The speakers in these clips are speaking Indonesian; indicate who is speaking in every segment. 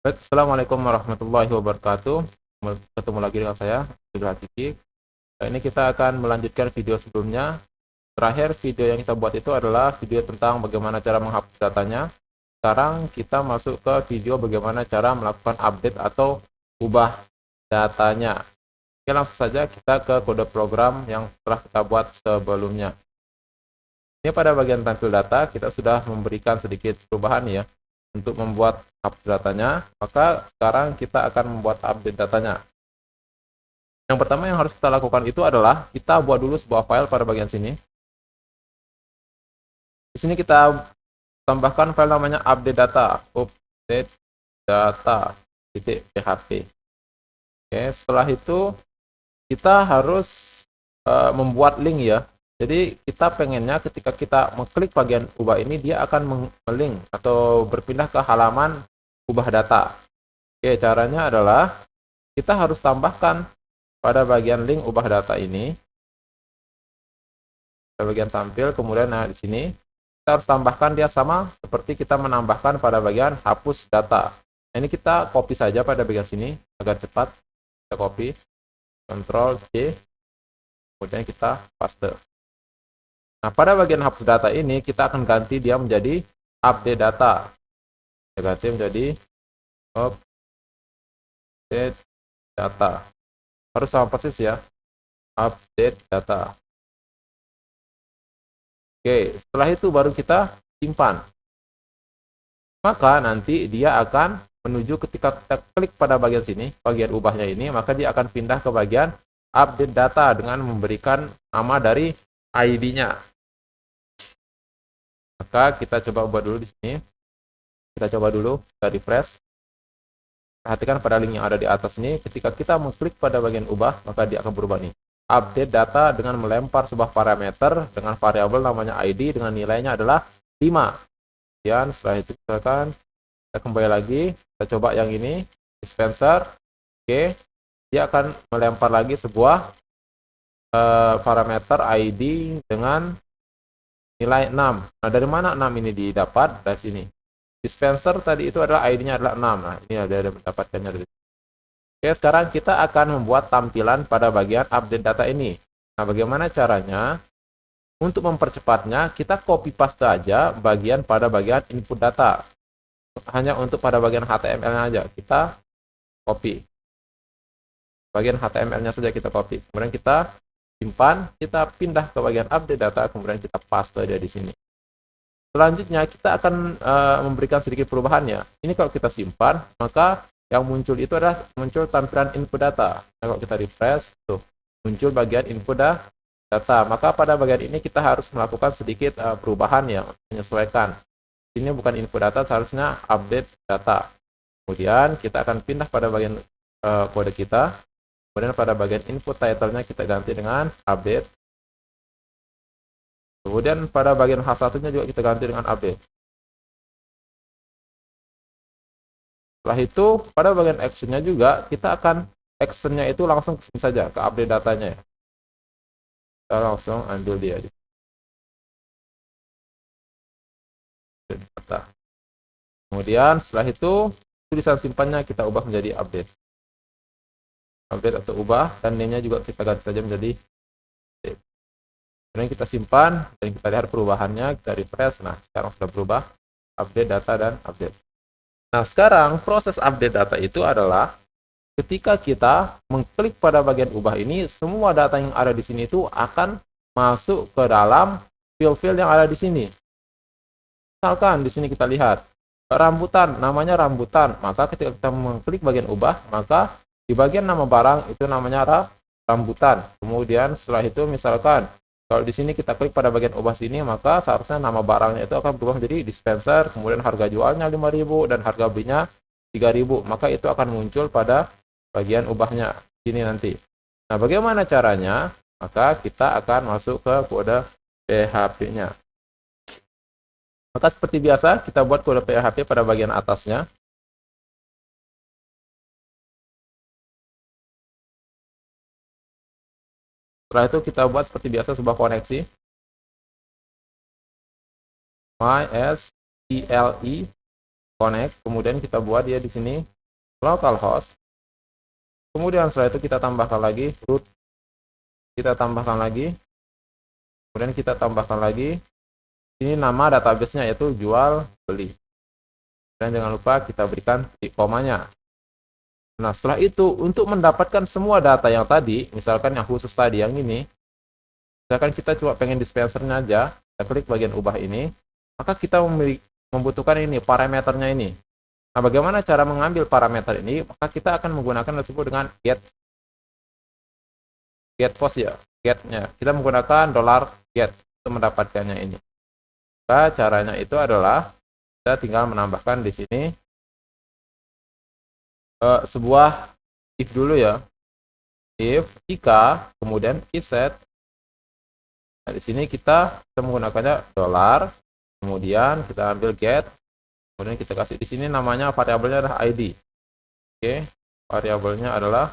Speaker 1: Baik, Assalamualaikum warahmatullahi wabarakatuh. Ketemu lagi dengan saya, Abdul Hatibi. Ini kita akan melanjutkan video sebelumnya. Terakhir video yang kita buat itu adalah video tentang bagaimana cara menghapus datanya. Sekarang kita masuk ke video bagaimana cara melakukan update atau ubah datanya. Oke, langsung saja kita ke kode program yang telah kita buat sebelumnya. Ini pada bagian tampil data, kita sudah memberikan sedikit perubahan ya untuk membuat hapus datanya, maka sekarang kita akan membuat update datanya. Yang pertama yang harus kita lakukan itu adalah kita buat dulu sebuah file pada bagian sini. Di sini kita tambahkan file namanya update data.php. Oke, setelah itu kita harus membuat link ya. Jadi kita pengennya ketika kita mengklik bagian ubah ini, dia akan melink atau berpindah ke halaman ubah data. Oke, caranya adalah kita harus tambahkan pada bagian link ubah data ini, pada bagian tampil, kemudian nah di sini kita harus tambahkan dia sama seperti kita menambahkan pada bagian hapus data. Nah, ini kita copy saja pada bagian sini agar cepat. Kita copy, Ctrl C, kemudian kita paste. Nah, pada bagian hapus data ini, kita akan ganti dia menjadi update data. Kita ganti menjadi update data. Harus sama persis ya, update data. Oke, setelah itu baru kita simpan. Maka nanti dia akan menuju ketika kita klik pada bagian sini, bagian ubahnya ini, maka dia akan pindah ke bagian update data dengan memberikan nama dari ID-nya. Maka kita coba buat dulu di sini. Kita coba dulu, kita refresh. Perhatikan pada link yang ada di atas ini, ketika kita mengklik pada bagian ubah, maka dia akan berubah nih. Update data dengan melempar sebuah parameter dengan variabel namanya ID dengan nilainya adalah 5. Kemudian setelah itu kita kembali lagi, kita coba yang ini, dispenser. Oke, dia akan melempar lagi sebuah parameter ID dengan nilai 6. Nah, dari mana 6 ini didapat? Dari sini. Dispenser tadi itu adalah ID-nya adalah 6. Nah, ini ada mendapatkannya dari. Oke, sekarang kita akan membuat tampilan pada bagian update data ini. Nah, bagaimana caranya? Untuk mempercepatnya, kita copy paste aja bagian pada bagian input data. Hanya untuk pada bagian HTML-nya aja. Kita copy. Bagian HTML-nya saja kita copy. Kemudian kita simpan, kita pindah ke bagian update data, kemudian kita paste aja di sini. Selanjutnya kita akan memberikan sedikit perubahan ya. Ini kalau kita simpan, maka yang muncul itu adalah muncul tampilan input data. Nah, kalau kita refresh, tuh muncul bagian input data. Maka pada bagian ini kita harus melakukan sedikit perubahan ya, menyesuaikan. Ini bukan input data, seharusnya update data. Kemudian kita akan pindah pada bagian kode kita. Kemudian pada bagian input title-nya kita ganti dengan update. Kemudian pada bagian H1-nya juga kita ganti dengan update. Setelah itu, pada bagian action-nya juga, kita akan action-nya itu langsung ke sini saja, ke update datanya. Kita langsung ambil dia. Data. Kemudian setelah itu, tulisan simpannya kita ubah menjadi update. Update atau ubah, dan name-nya juga kita ganti saja menjadi update. Kemudian kita simpan, dan kita lihat perubahannya, kita refresh. Nah, sekarang sudah berubah, update data dan update. Nah, sekarang proses update data itu adalah ketika kita mengklik pada bagian ubah ini, semua data yang ada di sini itu akan masuk ke dalam field-field yang ada di sini. Misalkan di sini kita lihat rambutan, namanya rambutan. Maka ketika kita mengklik bagian ubah, maka di bagian nama barang itu namanya rambutan. Kemudian setelah itu misalkan kalau di sini kita klik pada bagian ubah sini, maka seharusnya nama barangnya itu akan berubah menjadi dispenser, kemudian harga jualnya 5.000 dan harga belinya 3.000. Maka itu akan muncul pada bagian ubahnya sini nanti. Nah, bagaimana caranya? Maka kita akan masuk ke kode PHP-nya. Maka seperti biasa, kita buat kode PHP pada bagian atasnya. Setelah itu kita buat seperti biasa sebuah koneksi. MySQL connect, kemudian kita buat dia di sini localhost. Kemudian setelah itu kita tambahkan lagi root, kita tambahkan lagi, kemudian kita tambahkan lagi ini nama database-nya yaitu jual beli. Dan jangan lupa kita berikan titik komanya. Nah, setelah itu untuk mendapatkan semua data yang tadi, misalkan yang khusus tadi yang ini, misalkan kita cuma pengen dispensernya aja, kita klik bagian ubah ini, maka kita membutuhkan ini parameternya ini. Nah, bagaimana cara mengambil parameter ini? Maka kita akan menggunakan yang disebut dengan get post ya, getnya. Kita menggunakan $get untuk mendapatkannya ini. Maka caranya itu adalah kita tinggal menambahkan di sini sebuah if dulu ya. If, jika, kemudian isSet. Nah, di sini kita menggunakannya $, kemudian kita ambil get, kemudian kita kasih di sini namanya variabelnya adalah ID. Oke, variabelnya adalah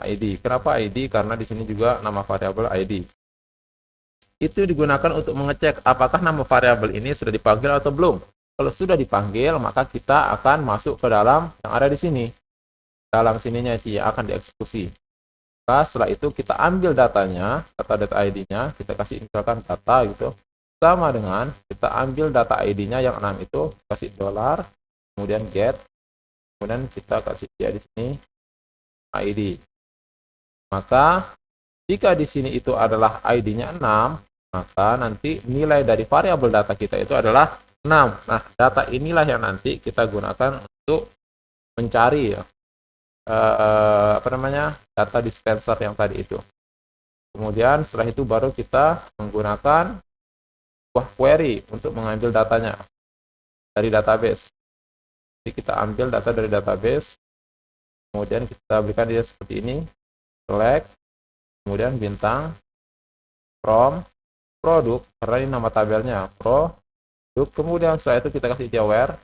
Speaker 1: ID. Kenapa ID? Karena di sini juga nama variabel ID. Itu digunakan untuk mengecek apakah nama variabel ini sudah dipanggil atau belum. Kalau sudah dipanggil, maka kita akan masuk ke dalam yang ada di sini. Dalam sininya itu yang akan dieksekusi. Nah, setelah itu kita ambil datanya, data ID-nya, kita kasih misalkan data gitu. Sama dengan kita ambil data ID-nya yang 6 itu, kasih $, kemudian get, kemudian kita kasih dia di sini ID. Maka jika di sini itu adalah ID-nya 6, maka nanti nilai dari variabel data kita itu adalah 6. Nah, data inilah yang nanti kita gunakan untuk mencari ya, data dispenser yang tadi itu. Kemudian setelah itu baru kita menggunakan sebuah query untuk mengambil datanya dari database. Jadi kita ambil data dari database, kemudian kita berikan dia seperti ini, select, kemudian bintang, from, produk, karena ini nama tabelnya, produk, kemudian setelah itu kita kasih dia where,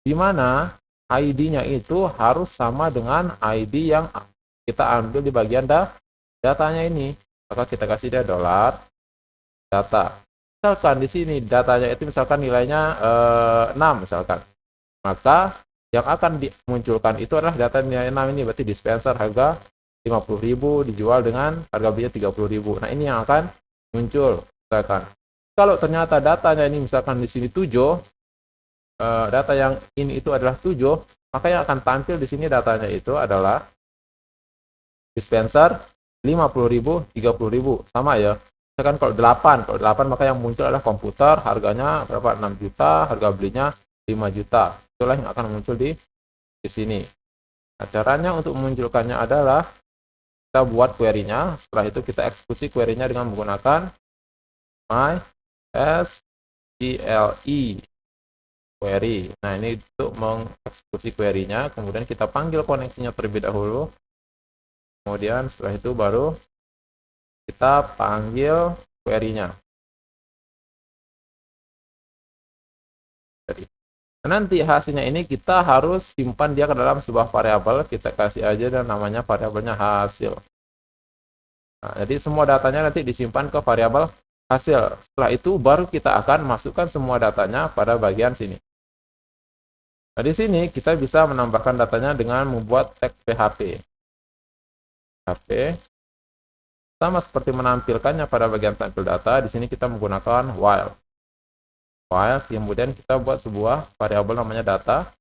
Speaker 1: di mana ID-nya itu harus sama dengan ID yang kita ambil di bagian datanya ini. Maka kita kasih dia $data. Misalkan di sini datanya itu misalkan nilainya 6 misalkan. Maka yang akan dimunculkan itu adalah data nilai 6 ini, berarti dispenser harga 50.000 dijual dengan harga belinya 30.000. Nah, ini yang akan muncul misalkan. Kalau ternyata datanya ini misalkan di sini 7, data yang ini itu adalah 7, maka yang akan tampil di sini datanya itu adalah dispenser 50.000, 30.000, sama ya. Misalkan kalau 8 maka yang muncul adalah komputer, harganya berapa? 6 juta, harga belinya 5 juta. Itulah yang akan muncul di sini. Nah, caranya untuk memunculkannya adalah kita buat query-nya, setelah itu kita eksekusi query-nya dengan menggunakan MySQLi query. Nah, ini untuk mengeksekusi query-nya, kemudian kita panggil koneksinya terlebih dahulu. Kemudian setelah itu baru kita panggil query-nya. Nanti hasilnya ini kita harus simpan dia ke dalam sebuah variabel, kita kasih aja dan namanya variabelnya hasil. Nah, jadi semua datanya nanti disimpan ke variabel hasil. Setelah itu baru kita akan masukkan semua datanya pada bagian sini. Nah, di sini kita bisa menambahkan datanya dengan membuat tag PHP. Sama seperti menampilkannya pada bagian tampil data, di sini kita menggunakan while. Kemudian kita buat sebuah variabel namanya data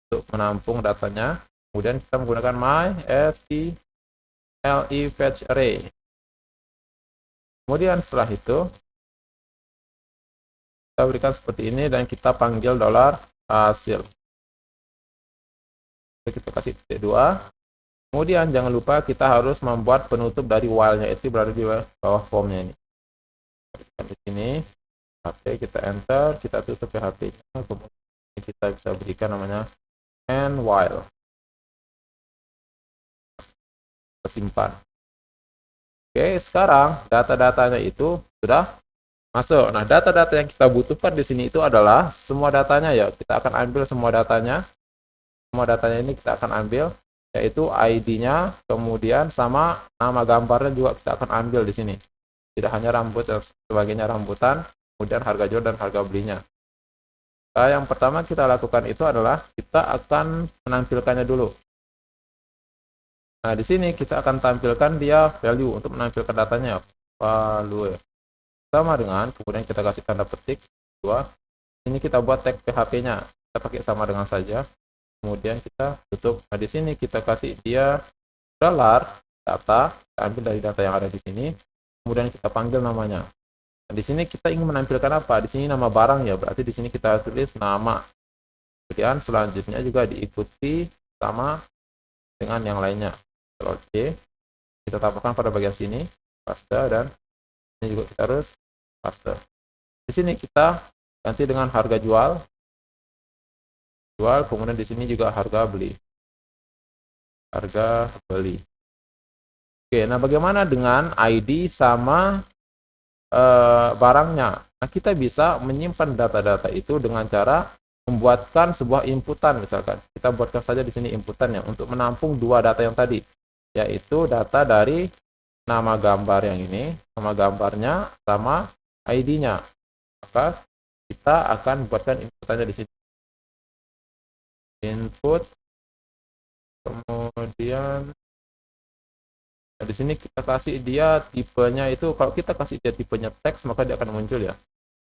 Speaker 1: untuk menampung datanya. Kemudian kita menggunakan MySQLi_fetch_array. Kemudian setelah itu kita berikan seperti ini dan kita panggil $hasil. Kita kasih titik 2. Kemudian jangan lupa kita harus membuat penutup dari while-nya itu berada di bawah formnya ini. Di sini PHP, kita enter, kita tutup PHP-nya, kemudian kita bisa berikan namanya and while. Simpan. Oke, sekarang data-datanya itu sudah masuk. Nah, data-data yang kita butuhkan di sini itu adalah semua datanya ya. Kita akan ambil semua datanya. Semua datanya ini kita akan ambil, yaitu ID-nya, kemudian sama nama gambarnya juga kita akan ambil di sini. Tidak hanya rambut dan sebagainya, rambutan, kemudian harga jual dan harga belinya. Nah, yang pertama kita lakukan itu adalah kita akan menampilkannya dulu. Nah, di sini kita akan tampilkan dia value untuk menampilkan datanya. Value. Sama dengan, kemudian kita kasih tanda petik. Dua. Ini kita buat tag PHP-nya. Kita pakai sama dengan saja. Kemudian kita tutup. Nah, di sini kita kasih dia dollar data. Kita ambil dari data yang ada di sini. Kemudian kita panggil namanya. Nah, di sini kita ingin menampilkan apa? Di sini nama barang ya, berarti di sini kita tulis nama. Kemudian selanjutnya juga diikuti sama dengan yang lainnya. Ctrl C, kita tambahkan pada bagian sini, paste, dan ini juga kita harus paste. Di sini kita ganti dengan harga jual, kemudian di sini juga harga beli. Harga beli. Oke, nah bagaimana dengan ID sama barangnya? Nah, kita bisa menyimpan data-data itu dengan cara membuatkan sebuah inputan, misalkan. Kita buatkan saja di sini inputannya untuk menampung dua data yang tadi, yaitu data dari nama gambar yang ini, nama gambarnya, sama ID-nya. Maka kita akan buatkan inputannya di sini. Input, kemudian nah, di sini kita kasih dia tipenya itu, kalau kita kasih dia tipenya teks, maka dia akan muncul ya.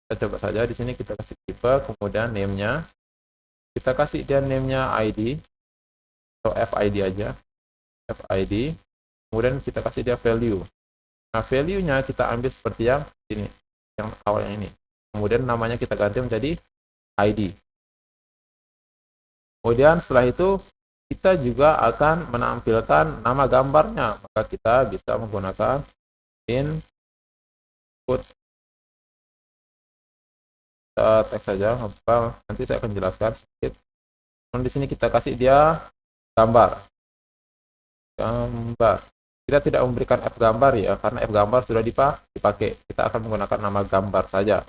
Speaker 1: Kita coba saja di sini kita kasih tipe, kemudian name-nya. Kita kasih dia name-nya ID atau FID aja. FID. Kemudian kita kasih dia value. Nah, value-nya kita ambil seperti yang ini, yang awal yang ini. Kemudian namanya kita ganti menjadi ID. Kemudian setelah itu kita juga akan menampilkan nama gambarnya. Maka kita bisa menggunakan input teks saja. Nanti saya akan jelaskan sedikit. Dan di sini kita kasih dia gambar. Kita tidak memberikan F gambar ya, karena F gambar sudah dipakai. Kita akan menggunakan nama gambar saja.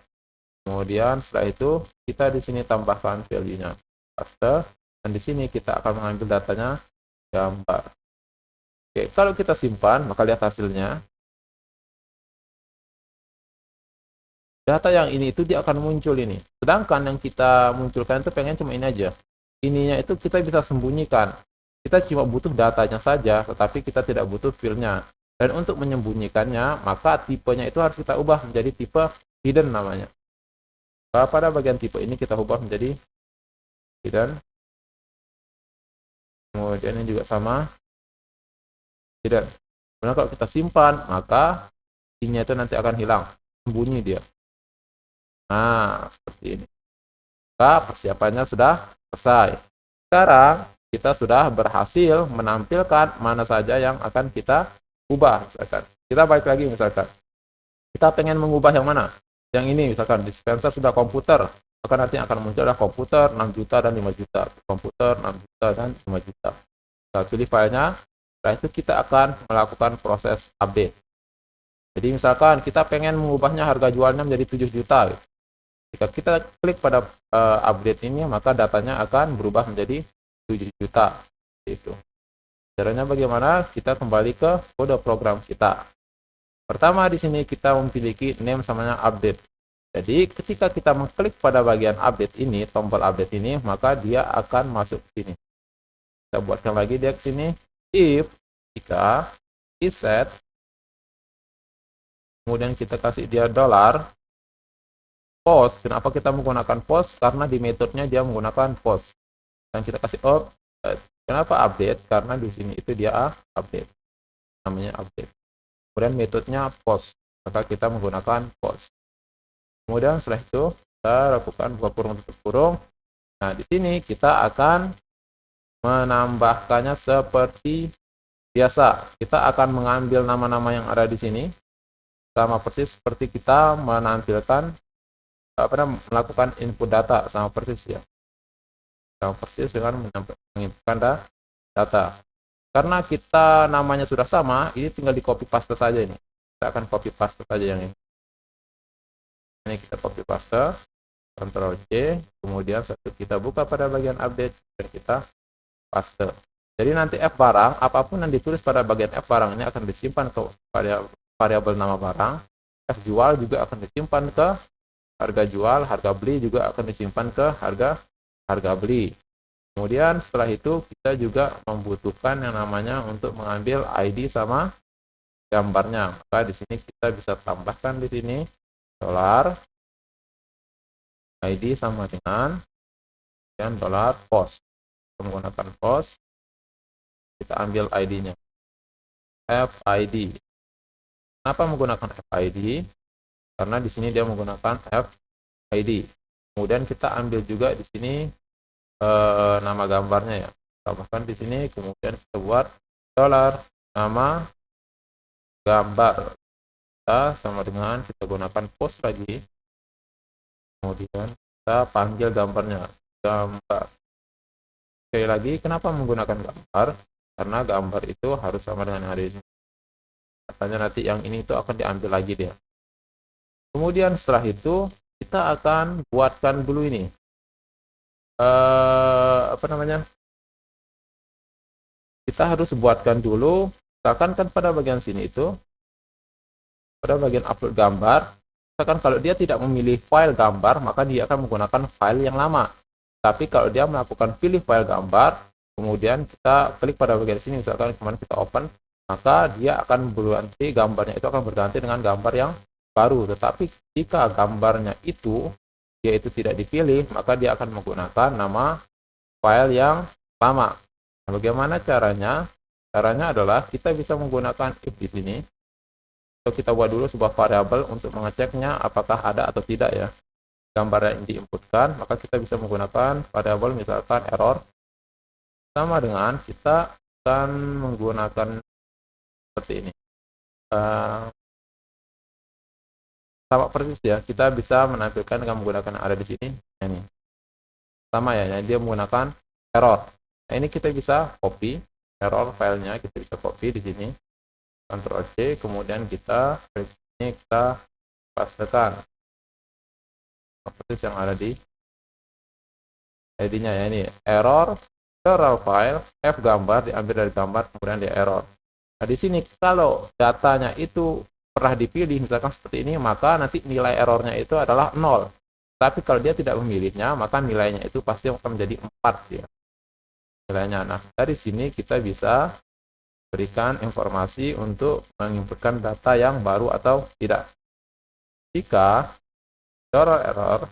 Speaker 1: Kemudian setelah itu kita di sini tambahkan value-nya. Paste. Dan di sini kita akan mengambil datanya gambar. Oke, kalau kita simpan, maka lihat hasilnya. Data yang ini itu dia akan muncul ini. Sedangkan yang kita munculkan itu pengen cuma ini aja. Ininya itu kita bisa sembunyikan. Kita cuma butuh datanya saja, tetapi kita tidak butuh field-nya. Dan untuk menyembunyikannya, maka tipenya itu harus kita ubah menjadi tipe hidden namanya. Pada bagian tipe ini kita ubah menjadi hidden. Kemudian ini juga sama hidden. Kemudian kalau kita simpan, maka ininya itu nanti akan hilang, sembunyi dia. Nah, seperti ini. Maka persiapannya sudah selesai. Sekarang kita sudah berhasil menampilkan mana saja yang akan kita ubah. Misalkan kita balik lagi, misalkan kita pengen mengubah yang mana, yang ini misalkan dispenser sudah komputer, maka nanti akan muncul adalah komputer 6 juta dan 5 juta, komputer 6 juta dan 5 juta. Kita pilih filenya, setelah itu kita akan melakukan proses update. Jadi misalkan kita pengen mengubahnya harga jualnya menjadi 7 juta. Jika kita klik pada update ini, maka datanya akan berubah menjadi 7 juta. Itu. Caranya bagaimana? Kita kembali ke kode program kita. Pertama di sini kita memiliki name samanya update. Jadi ketika kita mengklik pada bagian update ini, tombol update ini, maka dia akan masuk ke sini. Kita buatkan lagi dia ke sini. If jika iset, kemudian kita kasih dia dollar post. Kenapa kita menggunakan post? Karena di metodenya dia menggunakan post. Dan kita kasih kenapa update? Karena di sini itu dia update. Namanya update. Kemudian metodenya post. Maka kita menggunakan post. Kemudian setelah itu kita lakukan buka kurung tutup kurung. Nah, di sini kita akan menambahkannya seperti biasa. Kita akan mengambil nama-nama yang ada di sini. Sama persis seperti kita menampilkan melakukan input data, sama persis ya. Sama persis dengan menginputkan data. Karena kita namanya sudah sama, ini tinggal di copy paste saja ini. Kita akan copy paste saja yang ini. Ini kita copy paste, Ctrl C, kemudian satu kita buka pada bagian update dan kita paste. Jadi nanti F barang, apapun yang ditulis pada bagian F barang ini akan disimpan ke variabel nama barang. F jual juga akan disimpan ke harga jual, harga beli juga akan disimpan ke harga beli. Kemudian setelah itu kita juga membutuhkan yang namanya untuk mengambil ID sama gambarnya. Maka di sini kita bisa tambahkan di sini dolar ID sama dengan dan dolar post. Menggunakan post, kita ambil ID-nya. FID. Kenapa menggunakan FID? Karena di sini dia menggunakan FID. Kemudian kita ambil juga di sini nama gambarnya ya. Tambahkan di sini, kemudian kita buat dolar nama gambar. Kita sama dengan kita gunakan post lagi. Kemudian kita panggil gambarnya gambar. Sekali lagi, kenapa menggunakan gambar? Karena gambar itu harus sama dengan yang ada di sini. Katanya nanti yang ini itu akan diambil lagi dia. Kemudian setelah itu kita akan buatkan dulu ini. Apa namanya? Kita harus buatkan dulu. Misalkan kan pada bagian sini itu, pada bagian upload gambar, misalkan kalau dia tidak memilih file gambar, maka dia akan menggunakan file yang lama. Tapi kalau dia melakukan pilih file gambar, kemudian kita klik pada bagian sini, misalkan kemarin kita open, maka dia akan berganti, gambarnya itu akan berganti dengan gambar yang baru. Tetapi jika gambarnya itu dia itu tidak dipilih, maka dia akan menggunakan nama file yang lama. Nah, bagaimana caranya? Caranya adalah kita bisa menggunakan if di sini. So, kita buat dulu sebuah variabel untuk mengeceknya apakah ada atau tidak ya gambar yang diinputkan, maka kita bisa menggunakan variabel misalkan error sama dengan kita akan menggunakan seperti ini. Sama persis ya, kita bisa menampilkan dengan menggunakan yang ada di sini. Ini sama ya, dia menggunakan error. Nah, ini kita bisa copy error filenya, kita bisa copy di sini. Ctrl C, kemudian kita klik sini, kita pastekan persis yang ada di ID-nya ya, ini error file f gambar diambil dari gambar, kemudian dia error. Nah, di sini kalau datanya itu pernah dipilih misalkan seperti ini, maka nanti nilai errornya itu adalah 0. Tapi kalau dia tidak memilihnya, maka nilainya itu pasti akan menjadi 4 ya nilainya. Nah, dari sini kita bisa berikan informasi untuk menginputkan data yang baru atau tidak. Jika error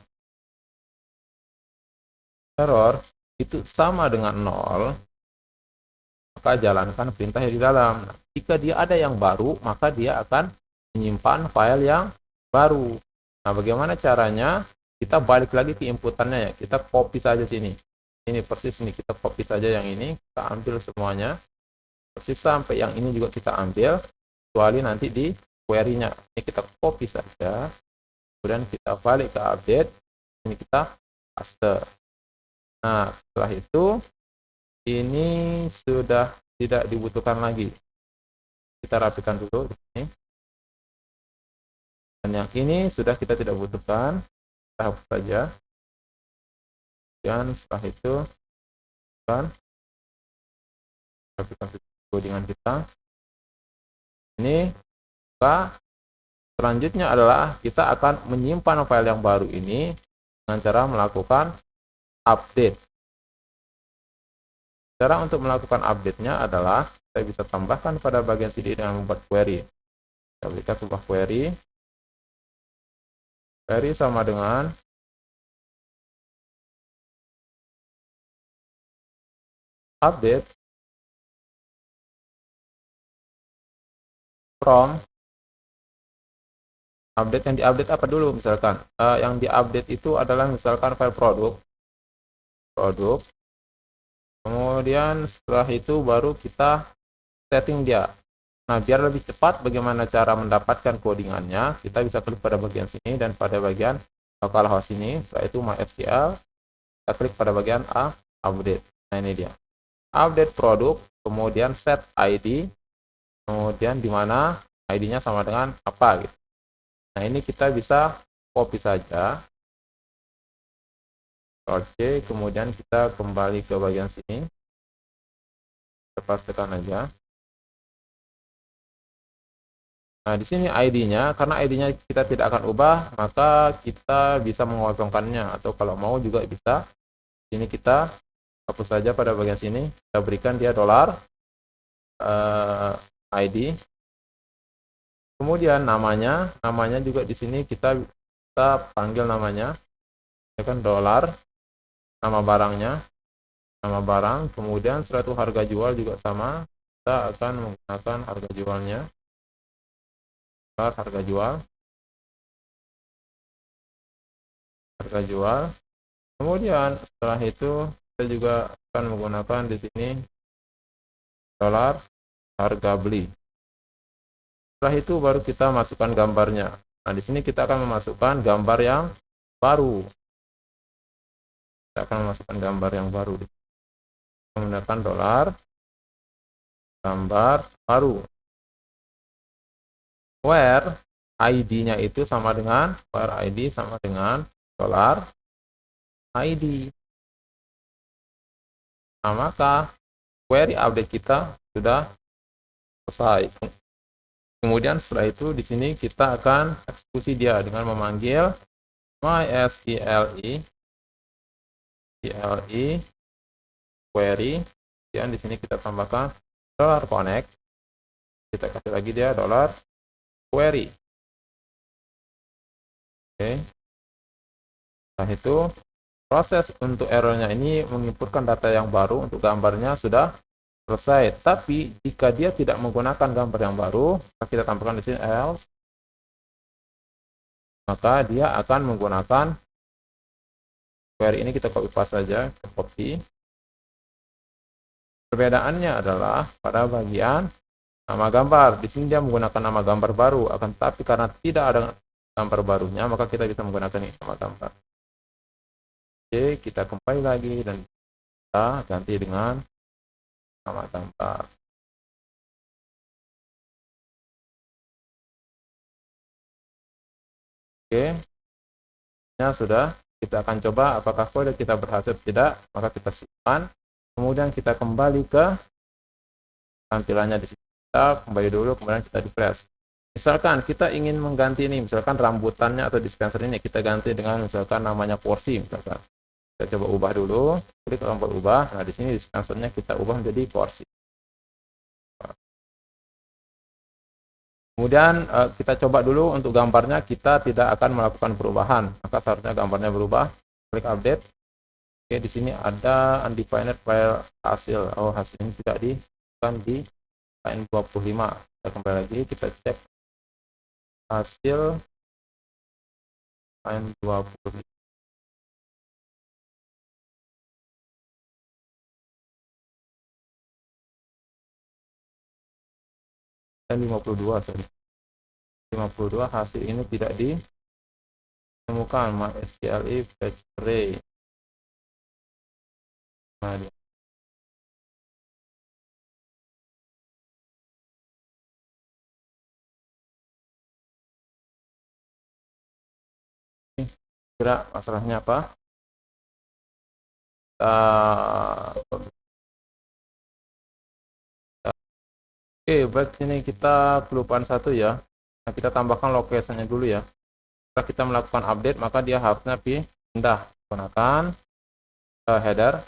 Speaker 1: itu sama dengan 0, maka jalankan perintah yang di dalam. Nah, jika dia ada yang baru, maka dia akan menyimpan file yang baru. Nah, bagaimana caranya? Kita balik lagi ke inputannya ya. Kita copy saja sini. Ini persis ini, kita copy saja yang ini, kita ambil semuanya. Persis sampai yang ini juga kita ambil, kecuali nanti di query-nya. Ini kita copy saja. Kemudian kita balik ke update. Ini kita paste. Nah, setelah itu ini sudah tidak dibutuhkan lagi. Kita rapikan dulu di sini. Dan yang ini sudah kita tidak butuhkan. Kita hapus saja. Dan setelah itu kan rapikan codingan kita. Ini selanjutnya adalah kita akan menyimpan file yang baru ini dengan cara melakukan update. Cara untuk melakukan update-nya adalah kita bisa tambahkan pada bagian sini dengan membuat query. Kita berikan sebuah query. Query sama dengan update from update. Yang diupdate apa dulu misalkan? Yang diupdate itu adalah misalkan file produk. Kemudian setelah itu baru kita setting dia. Nah, biar lebih cepat bagaimana cara mendapatkan codingannya, kita bisa klik pada bagian sini dan pada bagian localhost ini. Setelah itu MySQL, kita klik pada bagian update. Nah, ini dia. Update produk, kemudian set ID, kemudian di mana ID-nya sama dengan apa gitu. Nah, ini kita bisa copy saja. Oke, kemudian kita kembali ke bagian sini. Kita pastikan aja. Nah, di sini ID-nya, karena ID-nya kita tidak akan ubah, maka kita bisa mengosongkannya, atau kalau mau juga bisa. Ini kita hapus saja pada bagian sini, kita berikan dia $, ID. Kemudian namanya juga di sini kita panggil namanya, ya kan, $, nama barangnya, nama barang. Kemudian setelah itu harga jual juga sama, kita akan menggunakan harga jualnya, harga jual. Kemudian setelah itu kita juga akan menggunakan di sini $, harga beli. Setelah itu baru kita masukkan gambarnya. Nah, di sini kita akan memasukkan gambar yang baru. Kita akan memasukkan gambar yang baru. Menggunakan $, gambar baru. Where ID-nya itu sama dengan $ID. Nah, maka query update kita sudah selesai. Kemudian setelah itu di sini kita akan eksekusi dia dengan memanggil mysqli query. Dan di sini kita tambahkan $connect. Kita kasih lagi dia $query. Oke. Setelah itu proses untuk errornya ini menginputkan data yang baru untuk gambarnya sudah selesai. Tapi jika dia tidak menggunakan gambar yang baru, kita tambahkan di sini else, maka dia akan menggunakan query ini. Kita copy paste saja, copy. Perbedaannya adalah pada bagian nama gambar. Di sini dia menggunakan nama gambar baru, akan tetapi karena tidak ada gambar barunya, maka kita bisa menggunakan ini nama gambar. Oke, kita kembali lagi dan kita ganti dengan nama gambar. Oke, ya sudah. Kita akan coba apakah kode kita berhasil tidak. Maka kita simpan. Kemudian kita kembali ke tampilannya di sini. Kita kembali dulu, kemudian kita refresh. Misalkan kita ingin mengganti ini, misalkan rambutannya atau dispenser ini kita ganti dengan misalkan namanya porsi, misalkan. Kita coba ubah dulu, klik tombol ubah. Nah, di sini dispensernya kita ubah menjadi porsi. Kemudian kita coba dulu untuk gambarnya, kita tidak akan melakukan perubahan. Maka seharusnya gambarnya berubah. Klik update. Oke, di sini ada undefined file hasil. Oh, hasil ini tidak di line 25. Kita kembali lagi, kita cek hasil line 25. Dan 52, sorry. 52 hasil ini tidak ditemukan. MySQL fetch array. Nah, kira masalahnya apa? Oke, baik, sini kita kelupaan satu ya. Nah, kita tambahkan location-nya dulu ya. Setelah kita melakukan update, maka dia harusnya pindah. Gunakan header.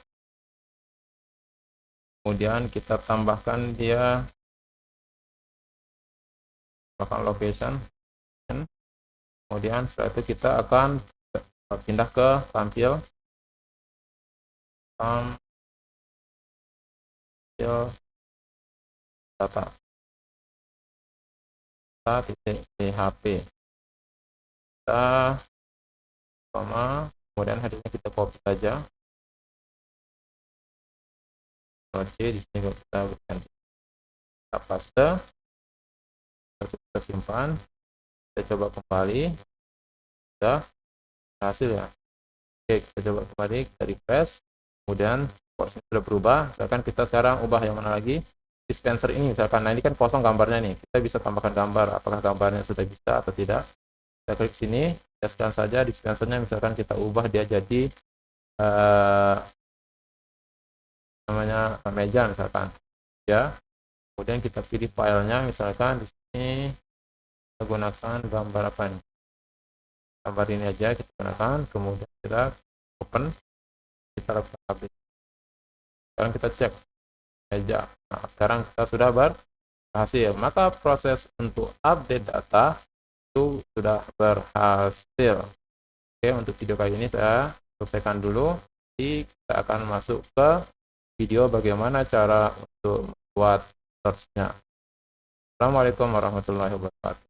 Speaker 1: Kemudian kita tambahkan dia location. Kemudian setelah itu kita akan pindah ke tampil data titik php. Kita kemudian headernya kita copy saja. C di sini kita berikan, kita paste, kita simpan, kita coba kembali, sudah berhasil ya. Oke, kita coba kembali, kita refresh, kemudian porsinya sudah berubah. Misalkan kita sekarang ubah yang mana lagi, dispenser ini misalkan. Nah, ini kan kosong gambarnya nih, kita bisa tambahkan gambar. Apakah gambarnya sudah bisa atau tidak? Kita klik sini, kita scan saja dispensernya, misalkan kita ubah dia jadi namanya meja misalkan ya. Kemudian kita pilih filenya, misalkan di sini kita gunakan gambar apa nih? Gambar ini aja kita gunakan, kemudian kita open, kita lakukan update. Sekarang kita cek meja. Nah, sekarang kita sudah berhasil. Maka proses untuk update data itu sudah berhasil. Oke, untuk video kali ini saya selesaikan dulu. Jadi kita akan masuk ke video bagaimana cara untuk membuat search-nya. Assalamualaikum warahmatullahi wabarakatuh.